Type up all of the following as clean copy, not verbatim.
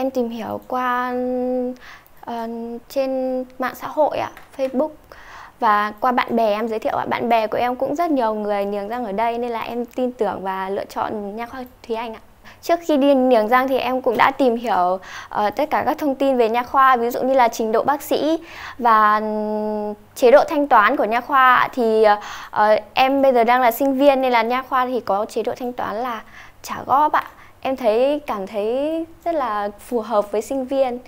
Em tìm hiểu qua trên mạng xã hội Facebook, và qua bạn bè em giới thiệu bạn bè của em cũng rất nhiều người niềng răng ở đây, nên là em tin tưởng và lựa chọn Nha khoa Thúy Anh ạ. Trước khi đi niềng răng thì em cũng đã tìm hiểu tất cả các thông tin về nha khoa, ví dụ như là trình độ bác sĩ và chế độ thanh toán của nha khoa. Thì em bây giờ đang là sinh viên nên là nha khoa thì có chế độ thanh toán là trả góp ạ. Em cảm thấy rất là phù hợp với sinh viên.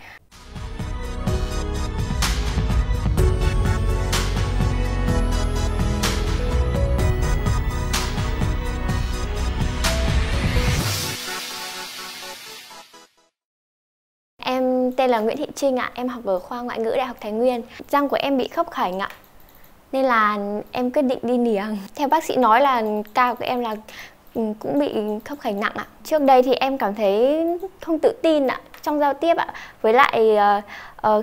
Em tên là Nguyễn Thị Trinh ạ, em học ở khoa ngoại ngữ Đại học Thái Nguyên. Răng của em bị khớp khểnh ạ, nên là em quyết định đi niềng. Theo bác sĩ nói là ca của em là cũng bị khớp khểnh nặng ạ. Trước đây thì em cảm thấy không tự tin ạ trong giao tiếp ạ. Với lại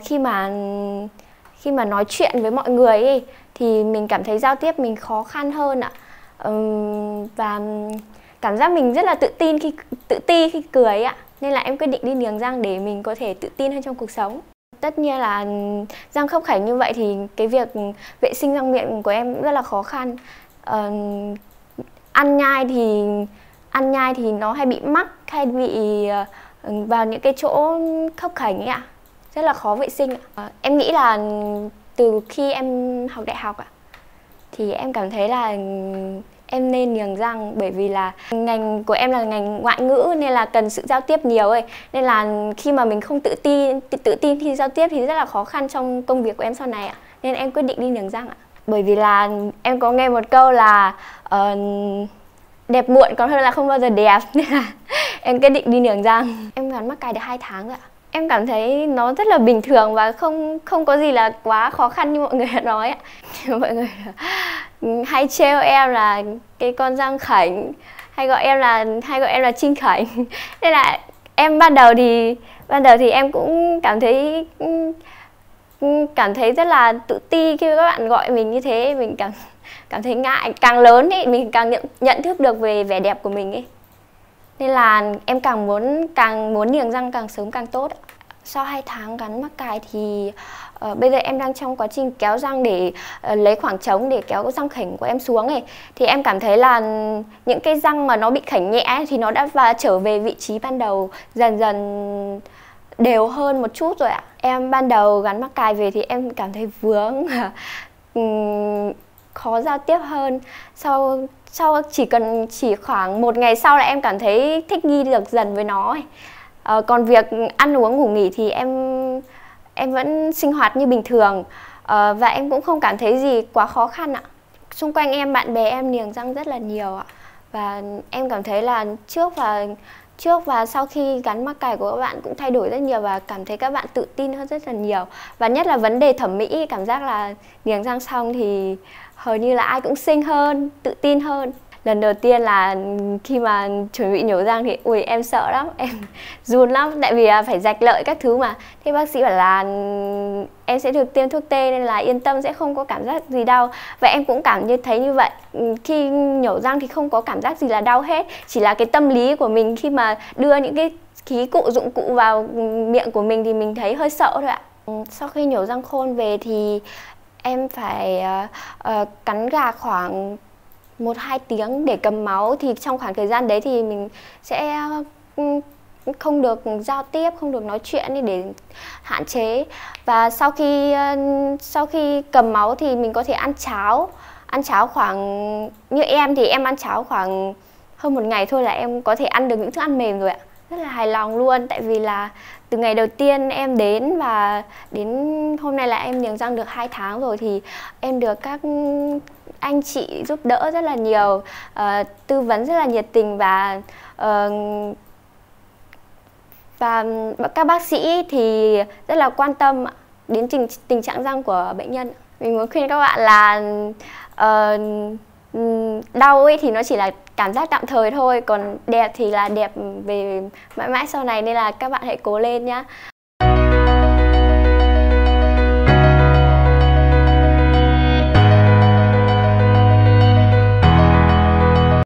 khi mà nói chuyện với mọi người ấy, thì mình cảm thấy giao tiếp mình khó khăn hơn ạ. Và cảm giác mình rất là tự ti khi cười ạ. Nên là em quyết định đi niềng răng để mình có thể tự tin hơn trong cuộc sống. Tất nhiên là răng khớp khểnh như vậy thì cái việc vệ sinh răng miệng của em cũng rất là khó khăn. Ăn nhai thì nó hay bị mắc, hay bị vào những cái chỗ khớp khểnh ấy ạ. Rất là khó vệ sinh ạ. Em nghĩ là từ khi em học đại học thì em cảm thấy là em nên niềng răng, bởi vì là ngành của em là ngành ngoại ngữ nên là cần sự giao tiếp nhiều ấy. Nên là khi mà mình không tự tin khi giao tiếp thì rất là khó khăn trong công việc của em sau này ạ. Nên em quyết định đi niềng răng ạ. Bởi vì là em có nghe một câu là đẹp muộn còn hơn là không bao giờ đẹp, nên là em quyết định đi niềng răng. Em gắn mắc cài được 2 tháng rồi ạ. Em cảm thấy nó rất là bình thường và không có gì là quá khó khăn như mọi người đã nói ạ. Mọi người hay trêu em là cái con răng khểnh, hay gọi em là Trinh khểnh. Nên là em ban đầu thì em cũng cảm thấy rất là tự ti khi các bạn gọi mình như thế. Mình cảm thấy ngại. Càng lớn ấy mình càng nhận thức được về vẻ đẹp của mình ấy. Nên là em càng muốn niềng răng càng sớm càng tốt. Sau 2 tháng gắn mắc cài thì bây giờ em đang trong quá trình kéo răng để lấy khoảng trống để kéo cái răng khểnh của em xuống ấy. Thì em cảm thấy là những cái răng mà nó bị khểnh nhẹ thì nó đã trở về vị trí ban đầu, dần dần đều hơn một chút rồi ạ. Em ban đầu gắn mắc cài về thì em cảm thấy vướng và khó giao tiếp hơn. Sau chỉ khoảng 1 ngày sau là em cảm thấy thích nghi được dần với nó ấy. Còn việc ăn uống ngủ nghỉ thì em vẫn sinh hoạt như bình thường, và em cũng không cảm thấy gì quá khó khăn ạ. Xung quanh em bạn bè em niềng răng rất là nhiều ạ, và em cảm thấy là trước và sau khi gắn mắc cài của các bạn cũng thay đổi rất nhiều và cảm thấy các bạn tự tin hơn rất là nhiều. Và nhất là vấn đề thẩm mỹ, cảm giác là niềng răng xong thì hầu như là ai cũng xinh hơn, tự tin hơn. Lần đầu tiên là khi mà chuẩn bị nhổ răng thì ui em sợ lắm, em run lắm, tại vì phải rạch lợi các thứ mà. Thế bác sĩ bảo là em sẽ được tiêm thuốc tê nên là yên tâm, sẽ không có cảm giác gì đau. Và em cũng thấy như vậy. Khi nhổ răng thì không có cảm giác gì là đau hết, chỉ là cái tâm lý của mình khi mà đưa những cái dụng cụ vào miệng của mình thì mình thấy hơi sợ thôi ạ. Sau khi nhổ răng khôn về thì em phải cắn gạc khoảng 1-2 tiếng để cầm máu. Thì trong khoảng thời gian đấy thì mình sẽ không được giao tiếp, không được nói chuyện để hạn chế. Và sau khi cầm máu thì mình có thể ăn cháo khoảng, như em thì em ăn cháo khoảng hơn 1 ngày thôi là em có thể ăn được những thức ăn mềm rồi ạ. Rất là hài lòng luôn, tại vì là từ ngày đầu tiên em đến và đến hôm nay là em niềng răng được 2 tháng rồi thì em được các anh chị giúp đỡ rất là nhiều, tư vấn rất là nhiệt tình, và các bác sĩ thì rất là quan tâm đến tình trạng răng của bệnh nhân. Mình muốn khuyên các bạn là đau ấy thì nó chỉ là cảm giác tạm thời thôi, còn đẹp thì là đẹp về mãi mãi sau này, nên là các bạn hãy cố lên nhá.